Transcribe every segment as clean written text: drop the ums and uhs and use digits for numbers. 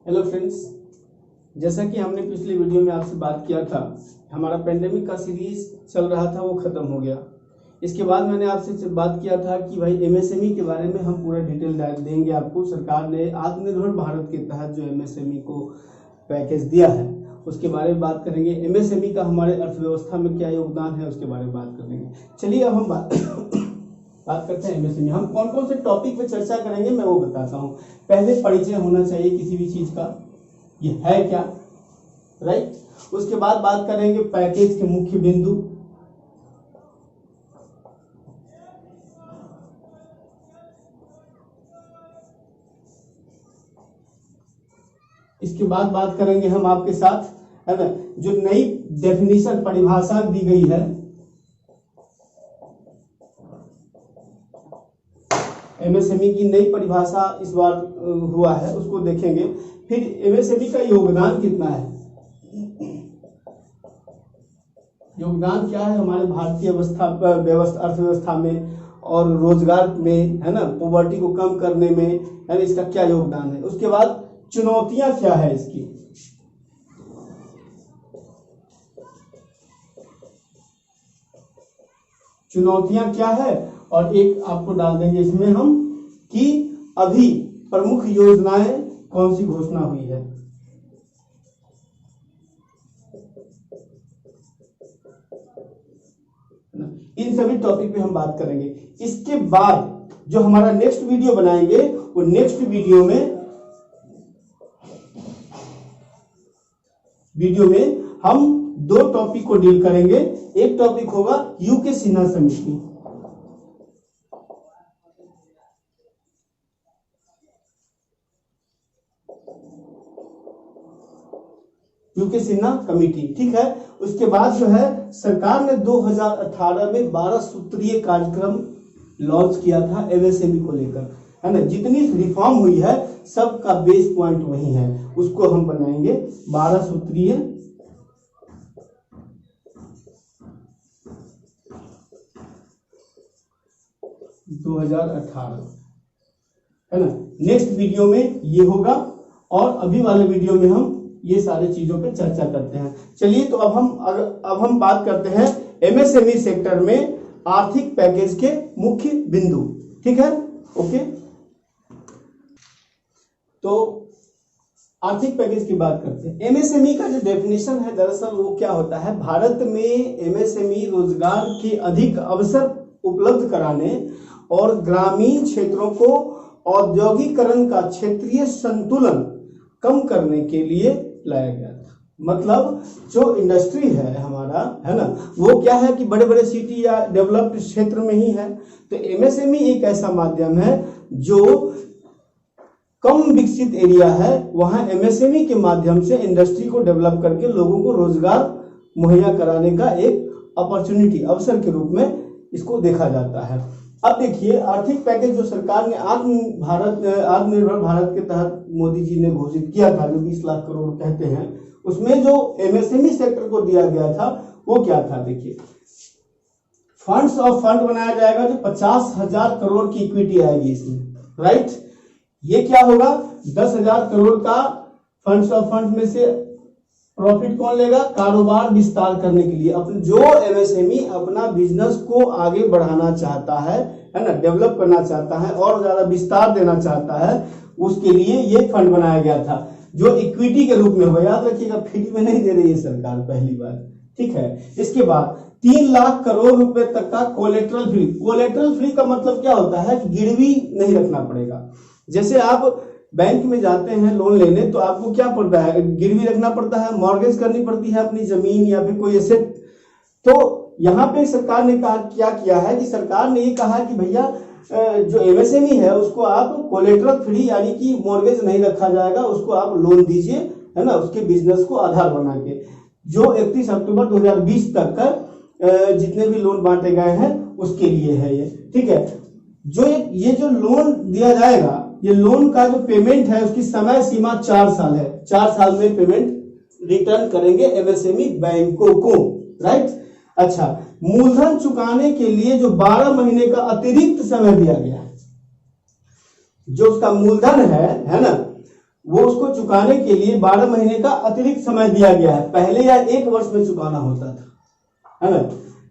Hello friends, जैसा कि हमने पिछले वीडियो में आपसे बात किया था, हमारा पेंडेमिक का सीरीज चल रहा था वो ख़त्म हो गया। इसके बाद मैंने आपसे बात किया था कि भाई एमएसएमई के बारे में हम पूरा डिटेल देंगे आपको। सरकार ने आत्मनिर्भर भारत के तहत जो एमएसएमई को पैकेज दिया है उसके बारे में बात करेंगे। एमएसएमई का हमारे अर्थव्यवस्था में क्या योगदान है उसके बारे में बात करेंगे। चलिए अब हम बात करते हैं एमएसएमई। हम कौन कौन से टॉपिक पे चर्चा करेंगे मैं वो बताता हूँ। पहले परिचय होना चाहिए किसी भी चीज का, ये है क्या, राइट। उसके बाद बात करेंगे पैकेज के मुख्य बिंदु, इसके बाद बात करेंगे हम आपके साथ, है ना, जो नई डेफिनेशन परिभाषा दी गई है एमएसएमई की, नई परिभाषा इस बार हुआ है उसको देखेंगे। फिर एमएसएमई का योगदान कितना है, योगदान क्या है हमारे भारतीय अर्थव्यवस्था में और रोजगार में, है ना, पॉवर्टी को कम करने में, है ना, इसका क्या योगदान है। उसके बाद चुनौतियां क्या है इसकी, चुनौतियां क्या है, और एक आपको डाल देंगे इसमें हम कि अभी प्रमुख योजनाएं कौन सी घोषणा हुई है। इन सभी टॉपिक पे हम बात करेंगे। इसके बाद जो हमारा नेक्स्ट वीडियो बनाएंगे वो नेक्स्ट वीडियो में हम दो टॉपिक को डील करेंगे। एक टॉपिक होगा यूके सिन्हा समिति, यूके सिन्हा कमेटी, ठीक है। उसके बाद जो है सरकार ने 2018 में 12 सूत्रीय कार्यक्रम लॉन्च किया था एमएसएमई को लेकर, है ना। जितनी रिफॉर्म हुई है सबका बेस पॉइंट वही है, उसको हम बनाएंगे 12 सूत्रीय 2018, है ना। नेक्स्ट वीडियो में ये होगा और अभी वाले वीडियो में हम ये सारे चीजों पे चर्चा करते हैं। चलिए तो अब हम बात करते हैं एमएसएमई सेक्टर में आर्थिक पैकेज के मुख्य बिंदु, ठीक है, ओके। तो आर्थिक पैकेज की बात करते हैं। एमएसएमई का जो डेफिनेशन है दरअसल वो क्या होता है, भारत में एमएसएमई रोजगार के अधिक अवसर उपलब्ध कराने और ग्रामीण क्षेत्रों को औद्योगिकरण का क्षेत्रीय संतुलन कम करने के लिए लाया गया था। मतलब जो इंडस्ट्री है हमारा, है ना, वो क्या है कि बड़े बड़े सिटी या डेवलप्ड क्षेत्र में ही है। तो एमएसएमई एक ऐसा माध्यम है जो कम विकसित एरिया है, वहां एमएसएमई के माध्यम से इंडस्ट्री को डेवलप करके लोगों को रोजगार मुहैया कराने का एक अपॉर्चुनिटी, अवसर के रूप में इसको देखा जाता है। अब देखिए आर्थिक पैकेज जो सरकार ने आत्मनिर्भर भारत के तहत मोदी जी ने घोषित किया था, जो 20 लाख करोड़ कहते हैं, उसमें जो एमएसएमई सेक्टर को दिया गया था वो क्या था, देखिए फंड्स ऑफ फंड बनाया जाएगा जो 50,000 करोड़ की इक्विटी आएगी इसमें, राइट। ये क्या होगा, 10,000 करोड़ का फंड्स ऑफ फंड में से प्रॉफिट कौन लेगा, कारोबार विस्तार करने के लिए, अपने जो एमएसएमई अपना बिजनेस को आगे बढ़ाना चाहता है ना, डेवलप करना चाहता है और ज्यादा विस्तार देना चाहता है, उसके लिए ये फंड बनाया गया था जो इक्विटी के रूप में होगा। याद रखिएगा फ्री में नहीं दे रही है सरकार, पहली बार, ठीक है। इसके बाद 3 लाख करोड़ रुपए तक का कोलेट्रल फ्री। कोलेट्रल फ्री का मतलब क्या होता है कि गिरवी नहीं रखना पड़ेगा। जैसे आप बैंक में जाते हैं लोन लेने तो आपको क्या पड़ता है, गिरवी रखना पड़ता है, मॉर्गेज करनी पड़ती है अपनी जमीन या फिर कोई एसेट। तो यहाँ पे सरकार ने कहा, क्या किया है कि सरकार ने ये कहा कि भैया जो एमएसएमई है उसको आप कोलेट्रल फ्री यानी कि मॉर्गेज नहीं रखा जाएगा, उसको आप लोन दीजिए, है ना, उसके बिजनेस को आधार बना के। जो 31 अक्टूबर 2020 तक का जितने भी लोन बांटे गए हैं उसके लिए है ये, ठीक है। जो ये जो लोन दिया जाएगा, ये लोन का जो पेमेंट है उसकी समय सीमा 4 साल है। 4 साल में पेमेंट रिटर्न करेंगे एमएसएमई बैंकों को, राइट। अच्छा, मूलधन चुकाने के लिए जो 12 महीने का अतिरिक्त समय दिया गया है, जो उसका मूलधन है ना, वो उसको चुकाने के लिए 12 महीने का अतिरिक्त समय दिया गया है। पहले या 1 वर्ष में चुकाना होता था, है ना,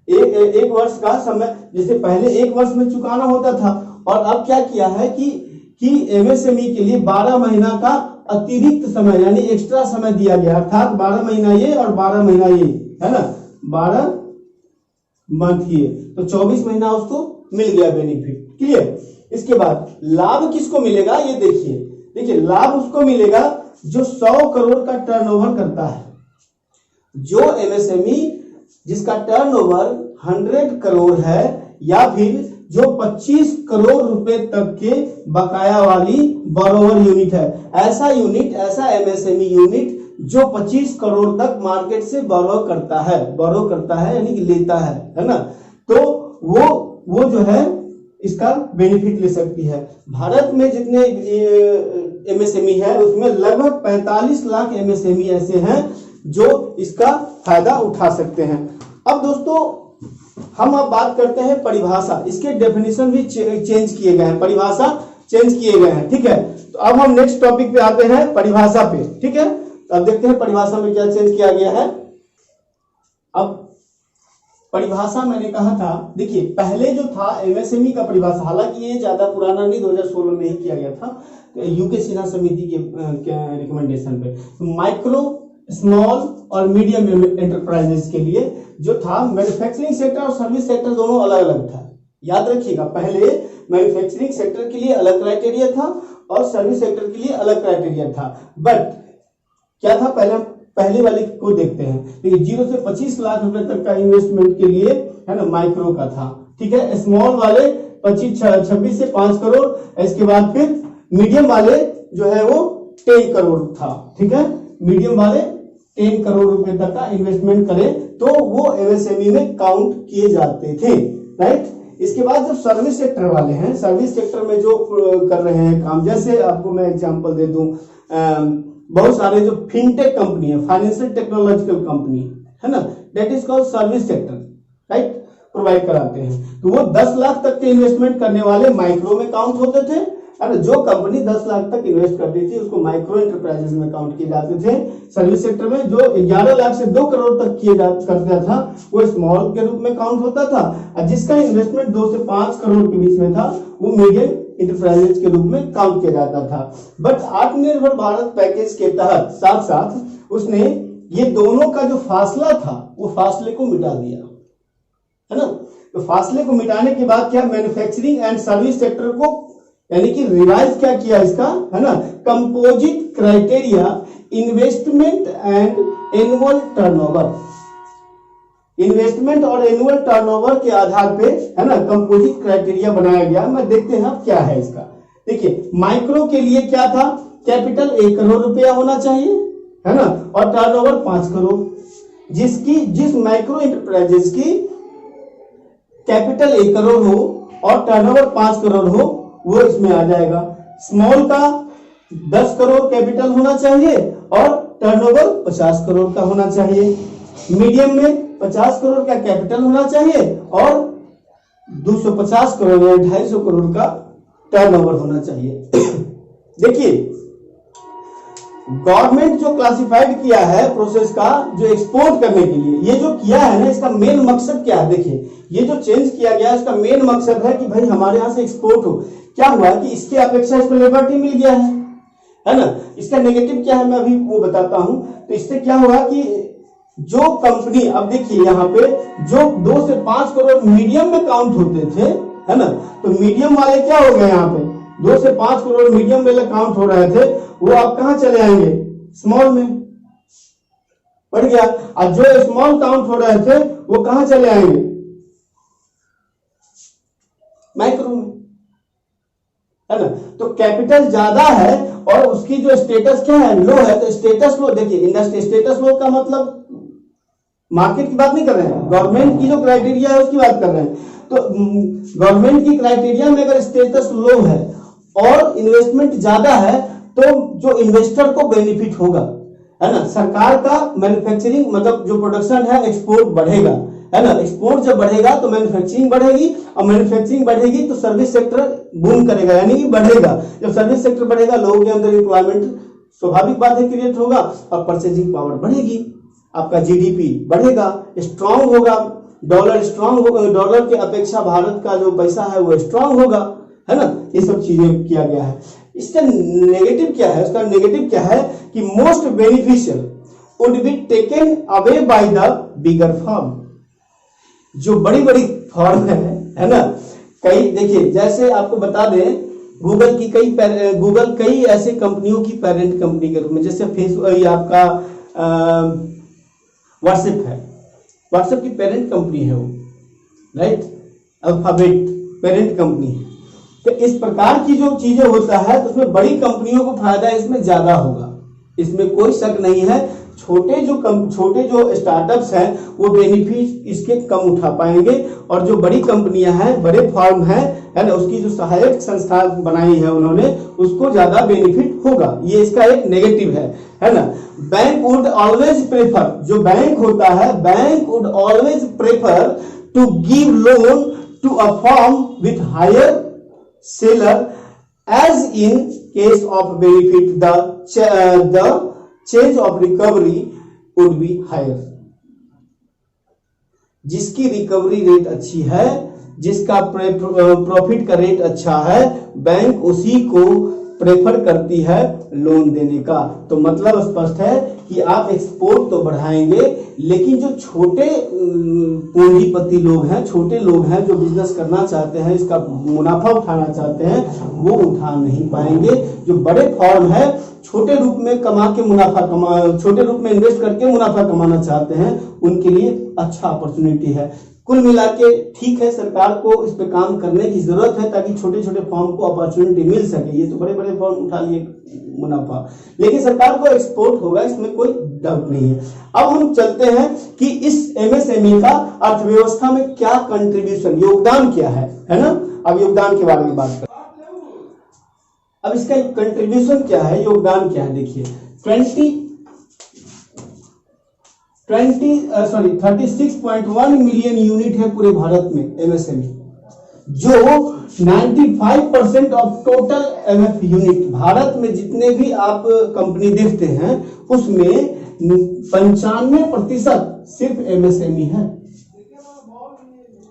एक वर्ष का समय, जैसे पहले 1 वर्ष में चुकाना होता था, और अब क्या किया है कि एमएसएमई के लिए 12 महीना का अतिरिक्त समय यानी एक्स्ट्रा समय दिया गया, अर्थात 12 महीना ये और 12 महीना ये, है ना, 12 मंथ ये, तो 24 महीना उसको मिल गया बेनिफिट। क्लियर। इसके बाद लाभ किसको मिलेगा, ये देखिए लाभ उसको मिलेगा जो 100 करोड़ का टर्नओवर करता है। जो एमएसएमई जिसका टर्नओवर 100 करोड़ है, या फिर जो 25 करोड़ रुपए तक के बकाया वाली बोरोवर यूनिट है, ऐसा एमएसएमई यूनिट जो 25 करोड़ तक मार्केट से बोरो करता है यानी कि लेता है ना, तो वो जो है इसका बेनिफिट ले सकती है। भारत में जितने एमएसएमई है उसमें लगभग 45 लाख एमएसएमई ऐसे हैं जो इसका फायदा उठा सकते हैं। अब दोस्तों हम अब बात करते हैं परिभाषा, इसके डेफिनेशन भी चेंज किए गए हैं, परिभाषा चेंज किए गए हैं, ठीक है। तो अब हम नेक्स्ट टॉपिक पे आते हैं, परिभाषा पे, ठीक है। तो अब देखते हैं परिभाषा में क्या चेंज किया गया है। अब परिभाषा मैंने कहा था, देखिए पहले जो था एमएसएमई का परिभाषा, हालांकि ये ज्यादा पुराना नहीं, 2016 में ही किया गया था यूके सिन्हा समिति के रिकमेंडेशन पे। माइक्रो, स्मॉल और मीडियम एंटरप्राइजेस के लिए जो था, मैन्युफैक्चरिंग सेक्टर और सर्विस सेक्टर दोनों अलग अलग था। याद रखिएगा, पहले मैन्युफैक्चरिंग सेक्टर के लिए अलग क्राइटेरिया था और सर्विस सेक्टर के लिए अलग क्राइटेरिया था। बट क्या था, पहले वाले को देखते हैं। देखिए 0 से 25 लाख रुपए तक का इन्वेस्टमेंट के लिए, है ना, माइक्रो का था, ठीक है। स्मॉल वाले 26 से 5 करोड़, इसके बाद फिर मीडियम वाले जो है वो 10 करोड़ था, ठीक है। मीडियम वाले 10 करोड़ रुपए तक का इन्वेस्टमेंट करें तो वो एमएसएमई में काउंट किए जाते थे, राइट। इसके बाद जब सर्विस सेक्टर वाले हैं, सर्विस सेक्टर में जो कर रहे हैं काम, जैसे आपको मैं एग्जांपल दे दूं, बहुत सारे जो फिनटेक कंपनी है, फाइनेंशियल टेक्नोलॉजिकल कंपनी, है ना, that is called service sector, right, provide कराते हैं। तो वो 10 लाख तक के इन्वेस्टमेंट करने वाले माइक्रो में काउंट होते थे, है ना। जो कंपनी 10 लाख तक इन्वेस्ट करती थी उसको माइक्रो एंटरप्राइजेस में काउंट किए जाते थे। सर्विस सेक्टर में जो 11 लाख से 2 करोड़ तक करता था वो स्मॉल के रूप में काउंट होता था, और जिसका इन्वेस्टमेंट 2 से 5 करोड़ के बीच में था वो मीडियम इंटरप्राइजेज के रूप में काउंट किया जाता था। बट आत्मनिर्भर भारत पैकेज के तहत साथ साथ उसने ये दोनों का जो फासला था वो फासले को मिटा दिया, है ना। तो फासले को मिटाने के बाद क्या, मैन्युफैक्चरिंग एंड सर्विस सेक्टर को यानी कि रिवाइज क्या किया इसका, है ना, composite criteria investment and annual turnover, investment और एनुअल टर्नओवर के आधार पे, है ना, कंपोजिट क्राइटेरिया बनाया गया। मैं देखते हैं अब क्या है इसका। देखिए माइक्रो के लिए क्या था, कैपिटल 1 करोड़ रुपया होना चाहिए, है ना, और टर्नओवर 5 करोड़। जिस माइक्रो एंटरप्राइजेस की कैपिटल 1 करोड़ हो और टर्नओवर 5 करोड़ हो वो इसमें आ जाएगा। स्मॉल का 10 करोड़ कैपिटल होना चाहिए और टर्नओवर 50 करोड़ का होना चाहिए। मीडियम में 50 करोड़ का कैपिटल होना चाहिए और 250 करोड़ या 250 करोड़ का टर्नओवर होना चाहिए। देखिए गवर्नमेंट जो क्लासिफाइड किया है प्रोसेस का, जो एक्सपोर्ट करने के लिए ये जो किया है ना, इसका मेन मकसद क्या है। देखिए ये जो चेंज किया गया इसका मेन मकसद है कि भाई हमारे यहां से एक्सपोर्ट हो। क्या हुआ कि इसके अपेक्षा इसको लिबर्टी मिल गया है ना। इसका नेगेटिव क्या है मैं अभी वो बताता हूं। तो इससे क्या हुआ कि जो कंपनी, अब देखिए यहाँ पे जो 2 से 5 करोड़ मीडियम में काउंट होते थे, है ना, तो मीडियम वाले क्या हो गए, यहाँ पे 2 से 5 करोड़ मीडियम वाले काउंट हो रहे थे, वो आप कहां चले आएंगे, स्मॉल में बढ़ गया। और जो स्मॉल काउंट हो रहे थे वो कहां चले आएंगे, माइक्रो में, है ना। तो कैपिटल ज्यादा है और उसकी जो स्टेटस क्या है, लो है, तो स्टेटस लो, देखिए इंडस्ट्री स्टेटस लो का मतलब मार्केट की बात नहीं कर रहे हैं, गवर्नमेंट की जो क्राइटेरिया है उसकी बात कर रहे हैं। तो गवर्नमेंट की क्राइटेरिया में अगर स्टेटस लो है और इन्वेस्टमेंट ज्यादा है तो जो इन्वेस्टर को बेनिफिट होगा, है ना। सरकार का मैन्युफैक्चरिंग मतलब जो प्रोडक्शन है एक्सपोर्ट बढ़ेगा, है ना। एक्सपोर्ट जब बढ़ेगा तो मैन्युफैक्चरिंग बढ़ेगी और मैन्युफैक्चरिंग बढ़ेगी तो सर्विस सेक्टर बूम करेगा यानी कि बढ़ेगा। जब सर्विस सेक्टर बढ़ेगा लोगों के अंदर एम्प्लॉयमेंट स्वाभाविक बात है क्रिएट होगा और परचेजिंग पावर बढ़ेगी, आपका जीडीपी बढ़ेगा, स्ट्रांग होगा, डॉलर स्ट्रांग होगा, डॉलर के अपेक्षा भारत का जो पैसा है वो स्ट्रांग होगा, है ना। ये सब चीजें किया गया है। इसका नेगेटिव क्या है? उसका नेगेटिव क्या है कि most beneficial would be taken away by the bigger firm. जो बड़ी बड़ी फर्म है ना, कई देखिए, जैसे आपको बता दें गूगल कई ऐसे कंपनियों की पेरेंट कंपनी के रूप में, जैसे फेसबुक, आपका व्हाट्सएप है, व्हाट्सएप की पेरेंट कंपनी है वो, राइट। अल्फाबेट पेरेंट कंपनी है। तो इस प्रकार की जो चीजें होता है तो उसमें बड़ी कंपनियों को फायदा इसमें ज्यादा होगा, इसमें कोई शक नहीं है। छोटे जो स्टार्टअप्स हैं वो बेनिफिट इसके कम उठा पाएंगे, और जो बड़ी कंपनियां हैं, बड़े फर्म है ना, उसकी जो सहायक संस्था बनाई है उन्होंने, उसको ज्यादा बेनिफिट होगा। ये इसका एक नेगेटिव है ना। बैंक वुड ऑलवेज प्रेफर, जो बैंक होता है, bank would always prefer to give loan to a firm with higher seller as in case of benefit the change of recovery would be higher. जिसकी recovery rate अच्छी है, जिसका profit का rate अच्छा है, बैंक उसी को प्रेफर करती है लोन देने का। तो मतलब स्पष्ट है कि आप एक्सपोर्ट तो बढ़ाएंगे, लेकिन जो छोटे पूंजीपति लोग हैं, छोटे लोग हैं जो बिजनेस करना चाहते हैं, इसका मुनाफा उठाना चाहते हैं, वो उठा नहीं पाएंगे। जो बड़े फर्म है, छोटे रूप में छोटे रूप में इन्वेस्ट करके मुनाफा कमाना चाहते हैं, उनके लिए अच्छा अपॉर्चुनिटी है। कुल मिला के ठीक है, सरकार को इस पे काम करने की जरूरत है ताकि छोटे छोटे फर्म को अपॉर्चुनिटी मिल सके। ये तो बड़े बड़े फर्म उठा लिए मुनाफा, लेकिन सरकार को एक्सपोर्ट होगा, इसमें कोई डाउट नहीं है। अब हम चलते हैं कि इस एमएसएमई का अर्थव्यवस्था में क्या कंट्रीब्यूशन, योगदान क्या है ना। अब योगदान के बारे में बात करें। अब इसका कंट्रीब्यूशन क्या है, योगदान क्या है, देखिए 36.1 मिलियन यूनिट है पूरे भारत में एमएसएमई, जो 95% of total MF unit. Bharat में जितने भी आप कंपनी देखते हैं उसमें 95% सिर्फ एमएसएमई है।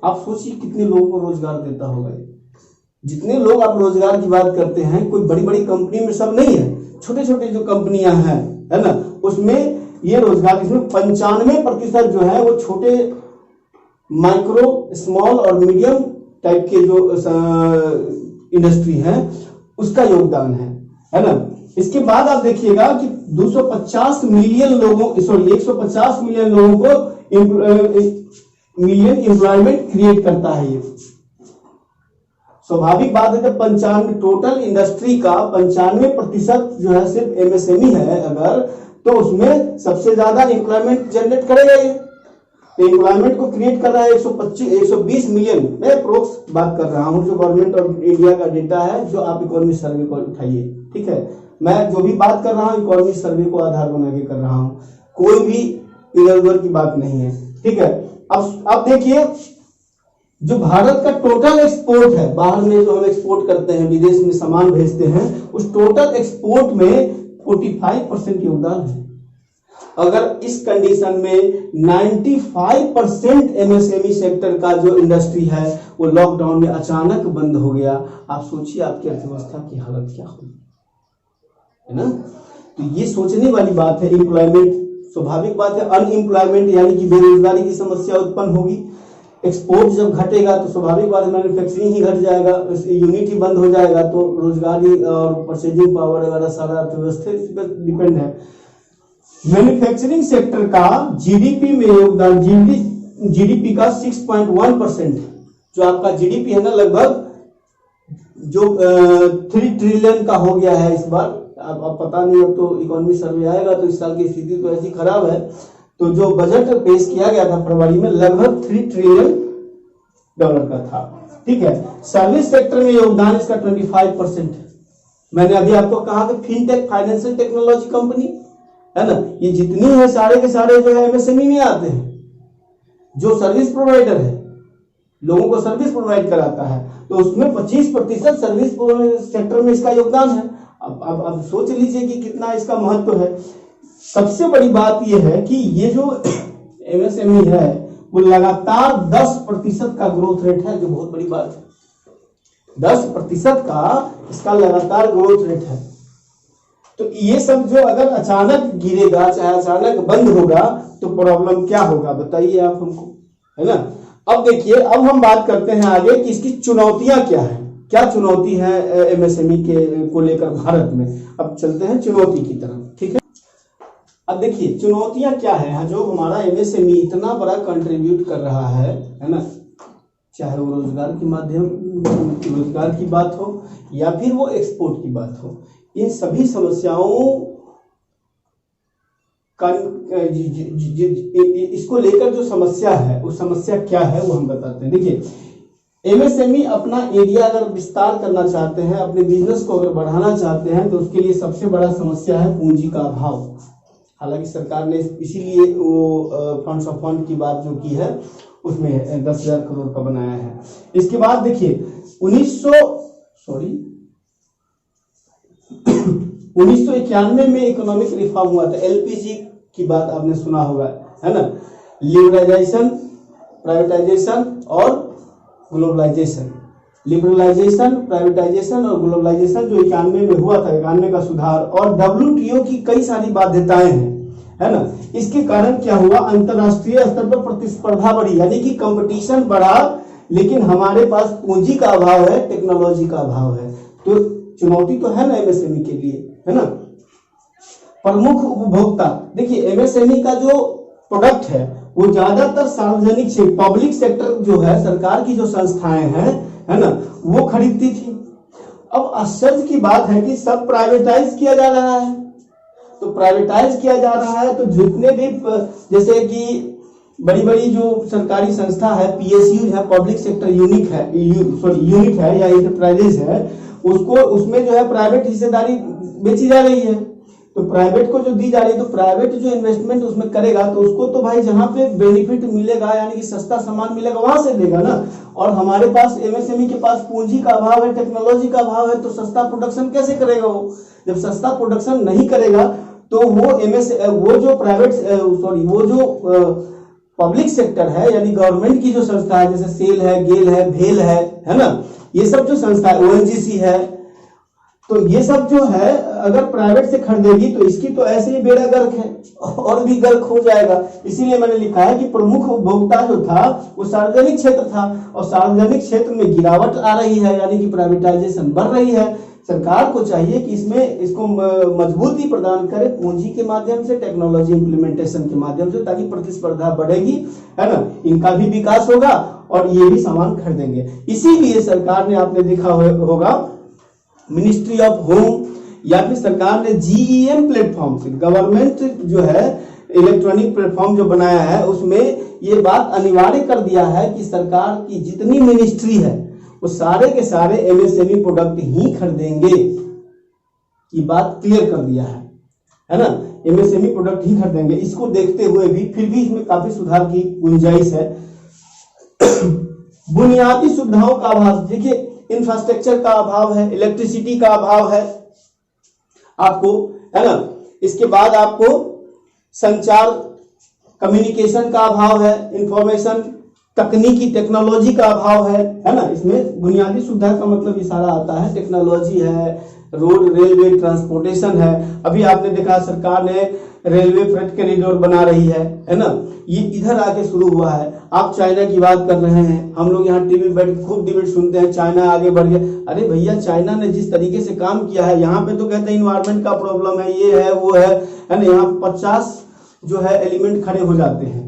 आप सोचिए कितने लोगों को रोजगार देता होगा ये। जितने लोग आप रोजगार की बात करते हैं, कोई बड़ी बड़ी कंपनी में सब नहीं है, छोटे छोटे जो कंपनियां हैं, है ना, उसमें ये रोजगार, इसमें 95% जो है वो छोटे, माइक्रो, स्मॉल और मीडियम टाइप के जो इंडस्ट्री है उसका योगदान है ना। इसके बाद आप देखिएगा कि 150 मिलियन लोगों को एम्प्लॉयमेंट क्रिएट करता है ये। स्वाभाविक बात है कि 95 टोटल इंडस्ट्री का 95% जो है सिर्फ एमएसएमई है अगर, तो उसमें सबसे ज्यादा एम्प्लॉयमेंट जनरेट करेगा ये। तो एम्प्लॉयमेंट को क्रिएट कर रहा है 120 मिलियन। मैं अप्रोक्स बात कर रहा हूं, जो गवर्नमेंट ऑफ इंडिया का डेटा है, जो आप इकोनॉमी सर्वे को उठाइए, ठीक है। मैं जो भी बात कर रहा हूं इकोनॉमी सर्वे को आधार बना के कर रहा हूं, कोई भी इधर उधर की बात नहीं है, ठीक है। अब देखिए, जो भारत का टोटल एक्सपोर्ट है, बाहर में जो हम एक्सपोर्ट करते हैं, विदेश में सामान भेजते हैं, उस टोटल एक्सपोर्ट में 45% योगदान है। अगर इस कंडीशन में 95% एमएसएमई सेक्टर का जो इंडस्ट्री है वो लॉकडाउन में अचानक बंद हो गया, आप सोचिए आपकी अर्थव्यवस्था की हालत क्या होगी, है ना। तो ये सोचने वाली बात है। एम्प्लॉयमेंट, स्वाभाविक बात है, अनएम्प्लॉयमेंट यानी कि बेरोजगारी की समस्या उत्पन्न होगी। एक्सपोर्ट जब घटेगा तो स्वाभाविक बात है मैन्युफैक्चरिंग ही घट जाएगा, यूनिट ही बंद हो जाएगा, तो रोजगारी और परचेजिंग पावर वगैरह सारा अर्थव्यवस्था इस पर डिपेंड है। मैन्युफैक्चरिंग सेक्टर का जीडीपी में योगदान, जीडीपी का 6.1%, जो आपका जीडीपी है ना, लगभग जो 3 ट्रिलियन का हो गया है इस बार। अब पता नहीं, अब तो इकोनॉमी सर्वे आएगा तो इस साल की स्थिति तो ऐसी खराब है। तो जो बजट पेश किया गया था फरवरी में, लगभग 3 ट्रिलियन डॉलर का था, ठीक है। सर्विस सेक्टर में योगदान इसका 25% है। मैंने अभी आपको कहा कि फिनटेक, फाइनेंशियल टेक्नोलॉजी कंपनी है ना, ये जितनी है सारे के सारे जो है एमएसएमई में आते हैं। जो सर्विस प्रोवाइडर है, लोगों को सर्विस प्रोवाइड कराता है, तो उसमें 25% सर्विस सेक्टर में इसका योगदान है। अब सोच लीजिए कि कितना इसका महत्व है। सबसे बड़ी बात यह है कि ये जो एमएसएमई है वो लगातार 10% का ग्रोथ रेट है, जो बहुत बड़ी बात है। 10% का इसका लगातार ग्रोथ रेट है। तो ये सब जो अगर अचानक गिरेगा, चाहे अचानक बंद होगा, तो प्रॉब्लम क्या होगा बताइए आप हमको, है ना। अब देखिए, अब हम बात करते हैं आगे कि इसकी चुनौतियां क्या है, क्या चुनौती है एमएसएमई के को लेकर भारत में। अब चलते हैं चुनौती की तरफ, ठीक है। अब देखिए चुनौतियां क्या है, जो हमारा एमएसएमई इतना बड़ा कंट्रीब्यूट कर रहा है ना, चाहे वो रोजगार के माध्यम रोजगार की बात हो या फिर वो एक्सपोर्ट की बात हो, इन सभी समस्याओं का इसको लेकर जो समस्या है, वो समस्या क्या है वो हम बताते हैं। देखिए, एमएसएमई अपना एरिया अगर विस्तार करना चाहते हैं, अपने बिजनेस को अगर बढ़ाना चाहते हैं, तो उसके लिए सबसे बड़ा समस्या है पूंजी का अभाव। हालांकि सरकार ने इसीलिए वो फंड्स ऑफ फंड की बात जो की है उसमें 10,000 करोड़ का बनाया है। इसके बाद देखिए 1991 में इकोनॉमिक रिफॉर्म हुआ था। एलपीजी की बात आपने सुना होगा, है ना। लिबरलाइजेशन, प्राइवेटाइजेशन और ग्लोबलाइजेशन। लिबरलाइजेशन, प्राइवेटाइजेशन और ग्लोबलाइजेशन जो 91 में हुआ था, 91 का सुधार, और WTO की कई सारी बाध्यताएं हैं, है ना। इसके कारण क्या हुआ, अंतरराष्ट्रीय स्तर पर प्रतिस्पर्धा बढ़ी, यानी कि कंपटीशन बढ़ा, लेकिन हमारे पास पूंजी का अभाव है, टेक्नोलॉजी का अभाव है। तो चुनौती तो है ना एमएसएमई के लिए, है ना। प्रमुख उपभोक्ता, देखिए एमएसएमई का जो प्रोडक्ट है वो ज्यादातर सार्वजनिक क्षेत्र, पब्लिक सेक्टर जो है, सरकार की जो संस्थाएं हैं, है ना, वो खरीदती थी। अब आश्चर्य की बात है कि सब प्राइवेटाइज किया जा रहा है। तो प्राइवेटाइज किया जा रहा है तो जितने भी, जैसे कि बड़ी बड़ी जो सरकारी संस्था है, पीएसयू है, पब्लिक सेक्टर यूनिट है या इंटरप्राइजेज है, उसको उसमें जो है प्राइवेट हिस्सेदारी बेची जा रही है। तो प्राइवेट को जो दी जा रही है, तो प्राइवेट जो इन्वेस्टमेंट उसमें करेगा, तो उसको तो भाई जहां पे बेनिफिट मिलेगा, यानी कि सस्ता सामान मिलेगा, वहां से देगा ना। और हमारे पास एमएसएमई के पास पूंजी का अभाव है, टेक्नोलॉजी का अभाव है, तो सस्ता प्रोडक्शन कैसे करेगा वो। जब सस्ता प्रोडक्शन नहीं करेगा तो वो जो पब्लिक सेक्टर है, यानी गवर्नमेंट की जो संस्था है, जैसे सेल है, गेल है, भेल है ना, ये सब जो संस्था है, ओएनजीसी है, तो ये सब जो है अगर प्राइवेट से खरीदेगी तो इसकी तो ऐसे ही बेड़ा गर्क है, और भी गर्क हो जाएगा। इसीलिए मैंने लिखा है कि प्रमुख उपभोक्ता जो था वो सार्वजनिक क्षेत्र था, और सार्वजनिक क्षेत्र में गिरावट आ रही है, यानी कि प्राइवेटाइजेशन बढ़ रही है। सरकार को चाहिए कि इसको मजबूती प्रदान करे पूंजी के माध्यम से, टेक्नोलॉजी इंप्लीमेंटेशन के माध्यम से, ताकि प्रतिस्पर्धा बढ़ेगी, है ना, इनका भी विकास होगा और ये भी सामान खरीदेंगे। इसीलिए सरकार ने, आपने देखा होगा, मिनिस्ट्री ऑफ होम या फिर सरकार ने जीईएम प्लेटफॉर्म से, गवर्नमेंट जो है इलेक्ट्रॉनिक प्लेटफॉर्म जो बनाया है, उसमें ये बात अनिवार्य कर दिया है कि सरकार की जितनी मिनिस्ट्री है वो सारे के सारे एमएसएमई प्रोडक्ट ही खरीदेंगे। ये बात क्लियर कर दिया है ना, एमएसएमई प्रोडक्ट ही खरीदेंगे। इसको देखते हुए भी फिर भी इसमें काफी सुधार की गुंजाइश है। बुनियादी सुविधाओं का अभाव, देखिए इंफ्रास्ट्रक्चर का अभाव है, इलेक्ट्रिसिटी का अभाव है आपको, है ना। इसके बाद आपको संचार, कम्युनिकेशन का अभाव है, इंफॉर्मेशन तकनीकी, टेक्नोलॉजी का अभाव है ना। इसमें बुनियादी सुविधा का मतलब इशारा आता है, टेक्नोलॉजी है, रोड, रेलवे, ट्रांसपोर्टेशन है। अभी आपने देखा सरकार ने रेलवे फ्रेट कॉरिडोर बना रही है ना, ये इधर आके शुरू हुआ है। आप चाइना की बात कर रहे हैं, हम लोग यहाँ टीवी बैठ खूब डिबेट सुनते हैं, चाइना आगे बढ़ गया। अरे भैया, चाइना ने जिस तरीके से काम किया है, यहाँ पे तो कहते हैं इन्वायरमेंट का प्रॉब्लम है, ये है वो है ना। यहाँ 50 जो है एलिमेंट खड़े हो जाते हैं,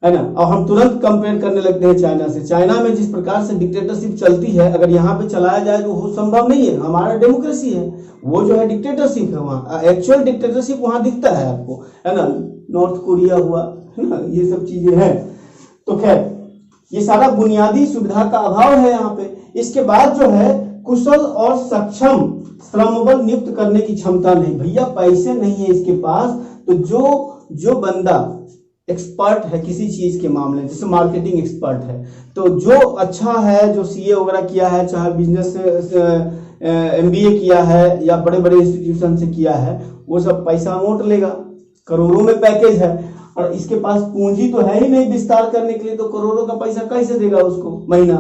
है ना, और हम तुरंत कंपेयर करने लगते हैं चाइना से। चाइना में जिस प्रकार से डिक्टेटरशिप चलती है, अगर यहाँ पे चलाया जाए तो वो संभव नहीं है। हमारा डेमोक्रेसी है, वो जो है डिक्टेटरशिप है। वहाँ एक्चुअल डिक्टेटरशिप वहाँ दिखता है आपको, है ना। नॉर्थ कोरिया हुआ, है ना, ये सब चीजें हैं। तो खैर, ये सारा बुनियादी सुविधा का अभाव है यहाँ पे। इसके बाद जो है कुशल और सक्षम श्रमबल नियुक्त करने की क्षमता नहीं। भैया पैसे नहीं है इसके पास, तो जो बंदा एक्सपर्ट है किसी चीज के मामले में, जैसे मार्केटिंग एक्सपर्ट है, तो जो अच्छा है, जो सीए वगैरह किया है, चाहे बिजनेस MBA किया है या बड़े बड़े इंस्टीट्यूशन से किया है, वो सब पैसा अमाउंट लेगा, करोड़ों में पैकेज है, और इसके पास पूंजी तो है ही नहीं विस्तार करने के लिए, तो करोड़ों का पैसा कैसे देगा उसको महीना।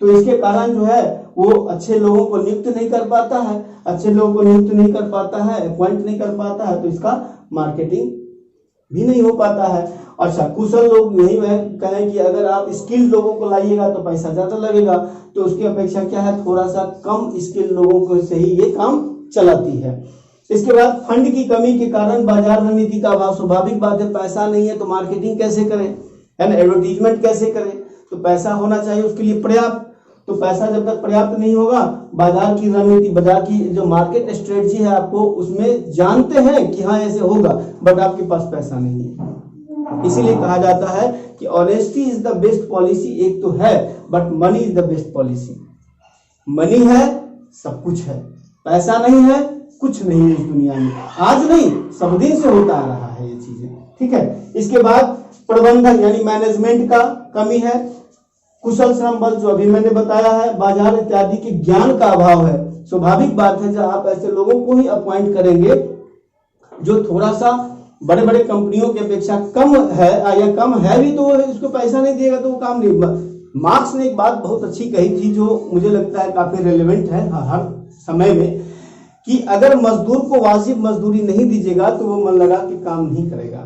तो इसके कारण जो है वो अच्छे लोगों को नियुक्त नहीं कर पाता है, अच्छे लोगों को नियुक्त नहीं कर पाता है, अपॉइंट नहीं कर पाता है, तो इसका मार्केटिंग भी नहीं हो पाता है। अच्छा, कुशल लोग यही वह कहें कि अगर आप स्किल्ड लोगों को लाइएगा तो पैसा ज्यादा लगेगा, तो उसकी अपेक्षा क्या है, थोड़ा सा कम स्किल्ड लोगों को से ही ये काम चलाती है। इसके बाद फंड की कमी के कारण बाजार रणनीति का अभाव, स्वाभाविक बात है, पैसा नहीं है तो मार्केटिंग कैसे करें, है ना, एडवर्टीजमेंट कैसे करें, तो पैसा होना चाहिए उसके लिए पर्याप्त। तो पैसा जब तक पर्याप्त नहीं होगा, बाजार की रणनीति, बाजार की जो मार्केट स्ट्रेटजी है, आपको उसमें जानते हैं कि हाँ ऐसे होगा, बट आपके पास पैसा नहीं है। इसीलिए कहा जाता है कि honesty is the best policy, एक तो है, but money is the best policy. Money है सब कुछ है, पैसा नहीं है कुछ नहीं है इस दुनिया में, आज नहीं सब दिन से होता आ रहा है ये चीजें, ठीक है। इसके बाद प्रबंधन यानी मैनेजमेंट का कमी है, कुशल श्रम बल जो अभी मैंने बताया है, बाजार इत्यादि के ज्ञान का अभाव है। स्वाभाविक बात है, जब आप ऐसे लोगों को ही अपॉइंट करेंगे जो थोड़ा सा बड़े बड़े कंपनियों की अपेक्षा कम है या कम है भी, तो उसको पैसा नहीं देगा तो वो काम नहीं। मार्क्स ने एक बात बहुत अच्छी कही थी जो मुझे लगता है काफी रेलेवेंट है हर समय में, कि अगर मजदूर को वाजिब मजदूरी नहीं दीजिएगा तो वो मन लगा के काम नहीं करेगा,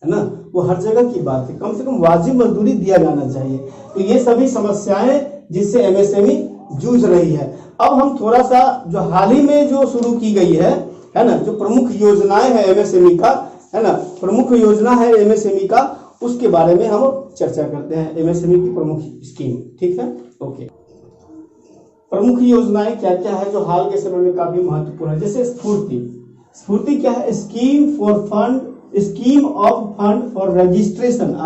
है ना। वो हर जगह की बात है, कम से कम वाजिब मजदूरी दिया जाना चाहिए। तो ये सभी समस्याएं जिससे MSME जूझ रही है। अब हम थोड़ा सा जो हाल ही में जो शुरू की गई है ना, जो प्रमुख योजनाएं हैं MSME का, है ना, प्रमुख योजना है MSME का, उसके बारे में हम चर्चा करते हैं। MSME की प्रमुख स्कीम, ठीक है, ओके। प्रमुख योजनाएं क्या क्या है जो हाल के समय में काफी महत्वपूर्ण है, जैसे स्फूर्ति। स्फूर्ति क्या है, scheme of fund for registration,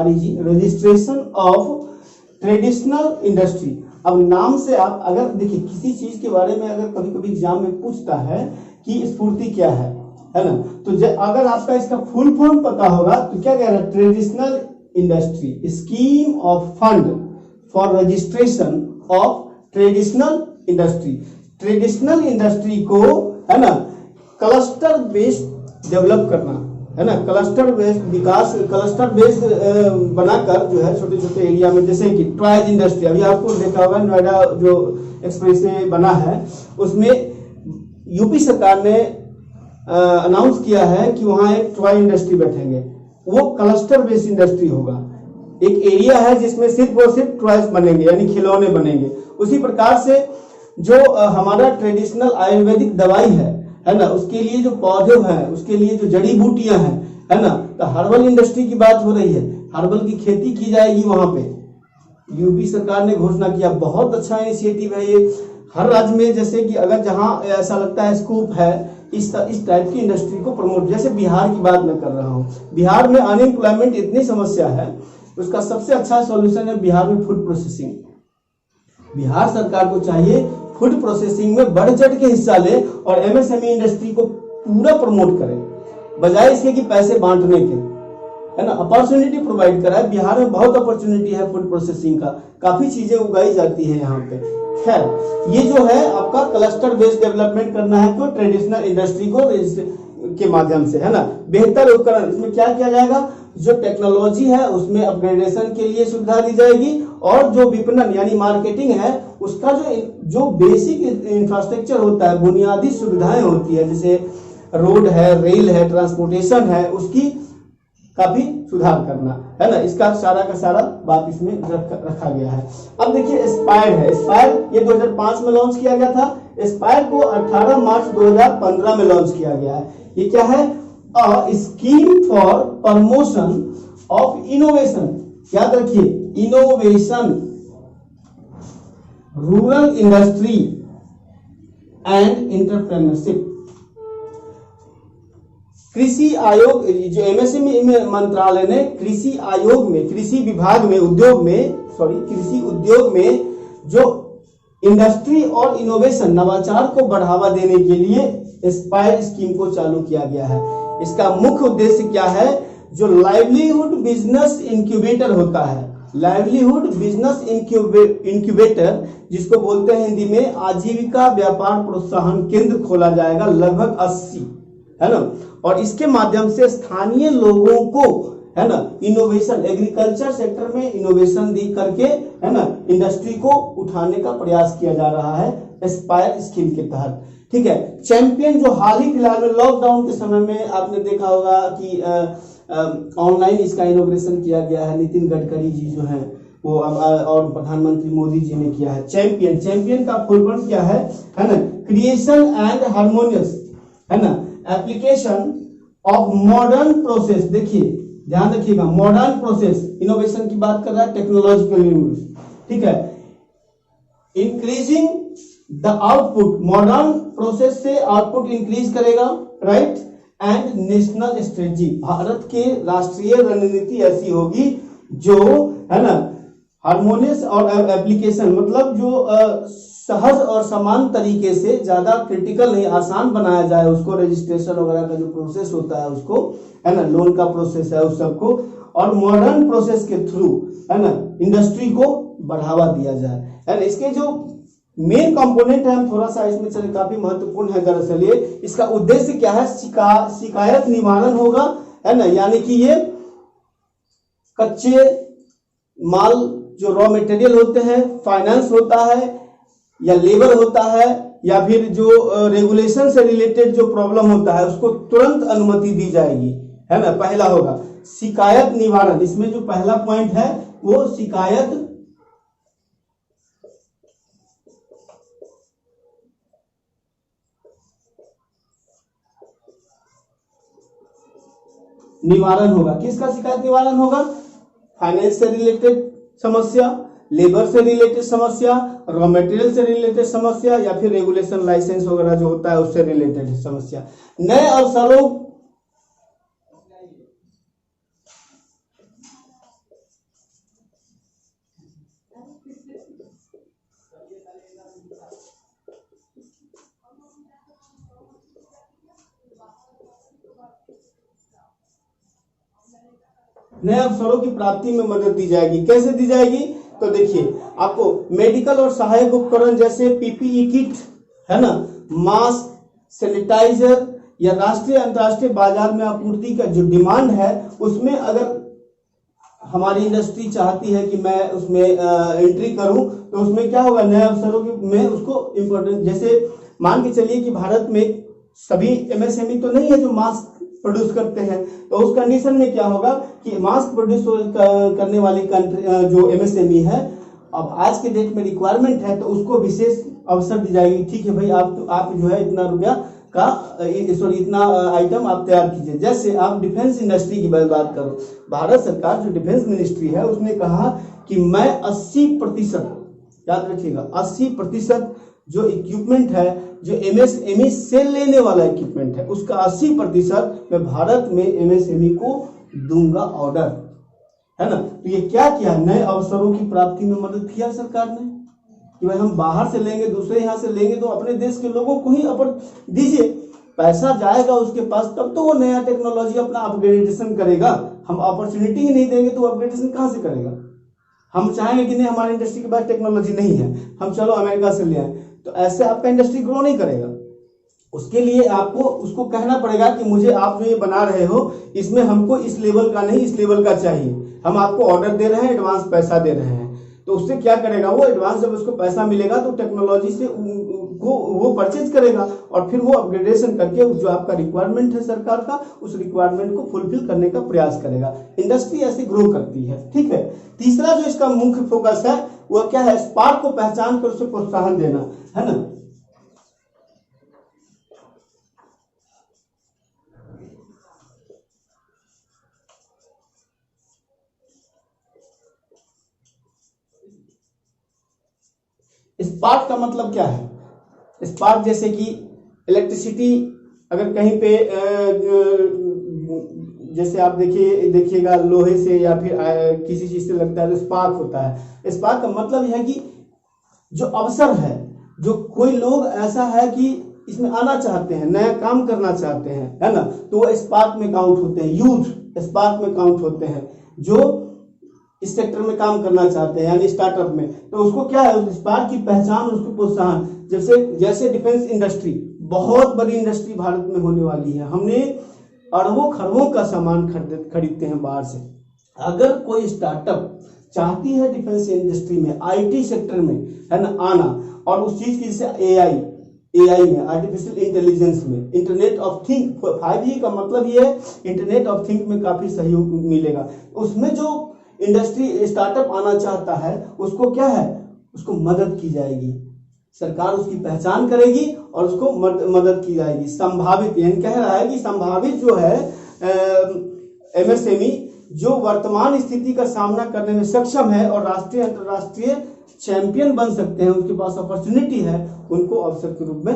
registration of traditional industry. अब नाम से आप अगर देखिए किसी चीज के बारे में अगर कभी कभी एग्जाम में पूछता है कि स्फूर्ति क्या है ना, तो अगर आपका इसका फुल फॉर्म पता होगा तो क्या कह रहा है, traditional industry, scheme of fund for registration of traditional industry. Traditional industry को, है ना, क्लस्टर बेस्ड डेवलप करना, है ना, क्लस्टर बेस्ड विकास, क्लस्टर बेस्ड बनाकर जो है छोटे छोटे एरिया में, जैसे कि टॉयज इंडस्ट्री, अभी आपको देखा होगा नोएडा जो एक्सप्रेसवे बना है उसमें यूपी सरकार ने अनाउंस किया है कि वहां एक टॉय इंडस्ट्री बैठेंगे, वो क्लस्टर बेस्ड इंडस्ट्री होगा। एक एरिया है जिसमें सिर्फ और सिर्फ टॉयज बनेंगे यानी खिलौने बनेंगे। उसी प्रकार से जो हमारा ट्रेडिशनल आयुर्वेदिक दवाई है ना, उसके लिए जो पौधे हैं, उसके लिए जो जड़ी बूटियां हैं, है ना, तो हर्बल इंडस्ट्री की बात हो रही है, हर्बल की खेती की जाएगी वहां पे। यूपी सरकार ने घोषणा किया, बहुत अच्छा इनिशिएटिव है ये। हर राज्य में जैसे कि अगर जहां ऐसा लगता है स्कूप है, इस टाइप की इंडस्ट्री को प्रमोट, जैसे बिहार की बात मैं कर रहा हूँ, बिहार में अनएम्प्लॉयमेंट इतनी समस्या है, उसका सबसे अच्छा सॉल्यूशन है बिहार में फूड प्रोसेसिंग। बिहार सरकार को चाहिए फूड प्रोसेसिंग में बढ़ चढ़ के हिस्सा ले और MSME इंडस्ट्री को पूरा प्रमोट करे, बजाय इसके कि पैसे बांटने के, है ना, अपॉर्चुनिटी प्रोवाइड कराए। बिहार में बहुत अपॉर्चुनिटी है फूड प्रोसेसिंग का, काफी चीजें उगाई जाती है यहाँ पे। खैर, ये जो है आपका क्लस्टर बेस्ड डेवलपमेंट करना है तो ट्रेडिशनल इंडस्ट्री को के माध्यम से, है ना। बेहतर उपकरण, इसमें क्या किया जाएगा, जो टेक्नोलॉजी है उसमें अपग्रेडेशन के लिए सुविधा दी जाएगी, और जो विपणन यानी मार्केटिंग है उसका जो बेसिक इंफ्रास्ट्रक्चर होता है, बुनियादी सुविधाएं होती है, जैसे रोड है, रेल है, ट्रांसपोर्टेशन है, उसकी काफी सुधार करना, है ना। इसका सारा का सारा बात इसमें रखा गया है। अब देखिए एस्पायर है, एस्पायर ये 2005 में लॉन्च किया गया था, एस्पायर को 18 मार्च 2015 में लॉन्च किया गया है। ये क्या है, a scheme for promotion of innovation, याद रखिए innovation, rural industry and entrepreneurship. कृषि आयोग, जो MSME मंत्रालय ने कृषि आयोग में, कृषि विभाग में, उद्योग में, कृषि उद्योग में जो इंडस्ट्री और इनोवेशन, नवाचार को बढ़ावा देने के लिए एस्पायर स्कीम को चालू किया गया है। इसका मुख्य उद्देश्य क्या है, जो लाइवलीहुड बिजनेस इंक्यूबेटर होता है, लाइवलीहुड बिजनेस इंक्यूबेटर, जिसको बोलते हैं हिंदी में आजीविका व्यापार प्रोत्साहन केंद्र, खोला जाएगा लगभग 80, है ना। और इसके माध्यम से स्थानीय लोगों को, है ना, इनोवेशन, एग्रीकल्चर सेक्टर में इनोवेशन दी करके, है ना, इंडस्ट्री को उठाने का प्रयास किया जा रहा है एस्पायर स्कीम के तहत। ठीक है। चैंपियन, जो हाल ही फिलहाल में लॉकडाउन के समय में आपने देखा होगा कि ऑनलाइन इसका इनोग्रेशन किया गया है, नितिन गडकरी जी जो हैं वो और प्रधानमंत्री मोदी जी ने किया है। चैंपियन, चैंपियन का फुल फॉर्म क्या है ना, क्रिएशन एंड हार्मोनियस, है ना, एप्लीकेशन ऑफ मॉडर्न प्रोसेस। देखिए ध्यान रखिएगा, मॉडर्न प्रोसेस, इनोवेशन की बात कर रहा है, टेक्नोलॉजिकल यूज। ठीक है। Increasing the output, modern process से आउटपुट इंक्रीज करेगा, right. And national strategy, Bharat के राष्ट्रीय रणनीति ऐसी होगी जो, है ना, हार्मोनियस और एप्लीकेशन, मतलब जो सहज और समान तरीके से, ज्यादा क्रिटिकल नहीं, आसान बनाया जाए उसको, रजिस्ट्रेशन वगैरह का जो प्रोसेस होता है उसको, है ना, लोन का प्रोसेस है उस सबको, और मॉडर्न प्रोसेस के थ्रू, है ना, इंडस्ट्री को बढ़ावा दिया जाए, है ना। इसके जो मेन कंपोनेंट है, हम थोड़ा सा इसमें चले, काफी महत्वपूर्ण है दरअसल ये। इसका उद्देश्य क्या है, शिकायत निवारण होगा, है ना, यानी कि ये कच्चे माल जो रॉ मटेरियल होते हैं, फाइनेंस होता है या लेबर होता है, या फिर जो रेगुलेशन से रिलेटेड जो प्रॉब्लम होता है उसको तुरंत अनुमति दी जाएगी, है ना, पहला होगा शिकायत निवारण। इसमें जो पहला पॉइंट है वो शिकायत निवारण होगा। किसका शिकायत निवारण होगा, फाइनेंस से रिलेटेड समस्या, लेबर से रिलेटेड समस्या, रॉ मटेरियल से रिलेटेड समस्या, या फिर रेगुलेशन लाइसेंस वगैरह जो होता है उससे रिलेटेड समस्या। नए अवसरों, नए अवसरों की प्राप्ति में मदद दी जाएगी। कैसे दी जाएगी, तो देखिए आपको मेडिकल और सहायक उपकरण जैसे पीपीई किट, है ना, मास्क, सैनिटाइजर, या राष्ट्रीय अंतर्राष्ट्रीय बाजार में आपूर्ति का जो डिमांड है उसमें अगर हमारी इंडस्ट्री चाहती है कि मैं उसमें एंट्री करूं, तो उसमें क्या होगा, नए अवसरों में उसको इम्पोर्टेंट, जैसे मान के चलिए कि भारत में सभी एमएसएमई तो नहीं है जो मास्क प्रोड्यूस करते हैं, तो उस कंडीशन में क्या होगा कि मास्क प्रोड्यूस करने वाली कंट्री जो एमएसएमई है, अब आज के डेट में रिक्वायरमेंट है तो उसको विशेष अवसर दी जाएगी। ठीक है भाई, आप जो है इतना रुपया का इतना आइटम आप तैयार कीजिए। जैसे आप डिफेंस इंडस्ट्री की बात करो, भारत सरकार जो डिफेंस मिनिस्ट्री है उसने कहा कि मैं 80%, याद रखिएगा 80% जो इक्विपमेंट है, जो एमएसएमई से लेने वाला इक्विपमेंट है, उसका 80% मैं भारत में एमएसएमई को दूंगा ऑर्डर, है ना। तो ये क्या किया, नए अवसरों की प्राप्ति में मदद किया सरकार ने कि भाई हम बाहर से लेंगे, दूसरे यहाँ से लेंगे, तो अपने देश के लोगों को ही दीजिए, पैसा जाएगा उसके पास, तब तो वो नया टेक्नोलॉजी अपना अपग्रेडेशन करेगा। हम अपॉर्चुनिटी ही नहीं देंगे तो अपग्रेडेशन कहाँ से करेगा। हम चाहेंगे कि नहीं हमारी इंडस्ट्री के पास टेक्नोलॉजी नहीं है, हम चलो अमेरिका से ले आए, तो ऐसे आपका इंडस्ट्री ग्रो नहीं करेगा। उसके लिए आपको उसको कहना पड़ेगा कि मुझे आप जो ये बना रहे हो इसमें हमको इस लेवल का नहीं, इस लेवल का चाहिए, हम आपको ऑर्डर दे रहे हैं, एडवांस पैसा दे रहे हैं। तो उससे क्या करेगा वो, एडवांस जब उसको पैसा मिलेगा तो टेक्नोलॉजी से वो परचेज करेगा और फिर वो अपग्रेडेशन करके जो आपका रिक्वायरमेंट है सरकार का, उस रिक्वायरमेंट को फुलफिल करने का प्रयास करेगा। इंडस्ट्री ऐसे ग्रो करती है। ठीक है। तीसरा जो इसका मुख्य फोकस है वो क्या है, स्पार्क को पहचान कर उसे प्रोत्साहन देना, है ना। स्पार्क का मतलब क्या है, स्पार्क जैसे कि इलेक्ट्रिसिटी अगर कहीं पे जैसे आप देखिएगा लोहे से या फिर किसी चीज से लगता है तो स्पार्क होता है। स्पार्क का मतलब यह है कि जो अवसर है, जो कोई लोग ऐसा है कि इसमें आना चाहते हैं, नया काम करना चाहते हैं, है ना, तो वो स्पार्क में काउंट होते हैं, यूथ स्पार्क में काउंट होते हैं। जो इस सेक्टर में काम करना चाहते हैं यानी स्टार्टअप में, तो उसको क्या है, उस स्पार्क की पहचान, उसको प्रोत्साहन, जैसे डिफेंस इंडस्ट्री बहुत बड़ी इंडस्ट्री भारत में होने वाली है। हमने अरबों खरबों का सामान खरीदते हैं बाहर से। अगर कोई स्टार्टअप चाहती है डिफेंस इंडस्ट्री में, आईटी सेक्टर में, है ना, आना, और उस चीज की जैसे एआई में, आर्टिफिशियल इंटेलिजेंस में, इंटरनेट ऑफ थिंक, 5G का मतलब ये है इंटरनेट ऑफ थिंक में काफी सहयोग मिलेगा। उसमें जो इंडस्ट्री स्टार्टअप आना चाहता है उसको क्या है, उसको मदद की जाएगी, सरकार उसकी पहचान करेगी और उसको मदद की जाएगी। संभावित यानी कह रहा है कि संभावित जो है एमएसएमई जो वर्तमान स्थिति का सामना करने में सक्षम है और राष्ट्रीय अंतरराष्ट्रीय चैंपियन बन सकते हैं, उसके पास अपॉर्चुनिटी है, उनको अवसर के रूप में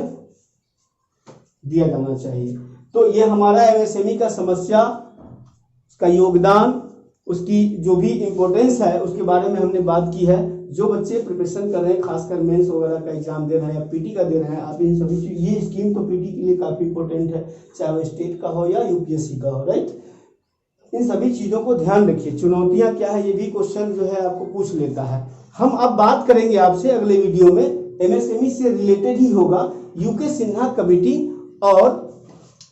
दिया जाना चाहिए। तो ये हमारा एमएसएमई का समस्या, उसका योगदान, उसकी जो भी इम्पोर्टेंस है उसके बारे में हमने बात की है। जो बच्चे प्रिपरेशन कर रहे हैं, खासकर मेंस वगैरह का एग्जाम दे रहे हैं या पीटी का दे रहे हैं, आप इन सभी ये स्कीम तो पीटी के लिए काफी इंपॉर्टेंट है, चाहे वो स्टेट का हो या यूपीएससी का हो, राइट। इन सभी चीजों को ध्यान रखिए। चुनौतियां क्या है ये भी क्वेश्चन जो है आपको पूछ लेता है। हम अब बात करेंगे आपसे अगले वीडियो में, एमएसएमई से रिलेटेड ही होगा, यूके सिन्हा कमेटी और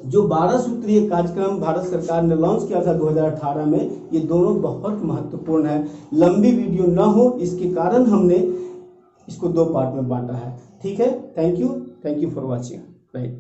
जो 12 सूत्रीय कार्यक्रम भारत सरकार ने लॉन्च किया था 2018 में, ये दोनों बहुत महत्वपूर्ण है। लंबी वीडियो ना हो इसके कारण हमने इसको 2 पार्ट में बांटा है। ठीक है, thank you for watching, right.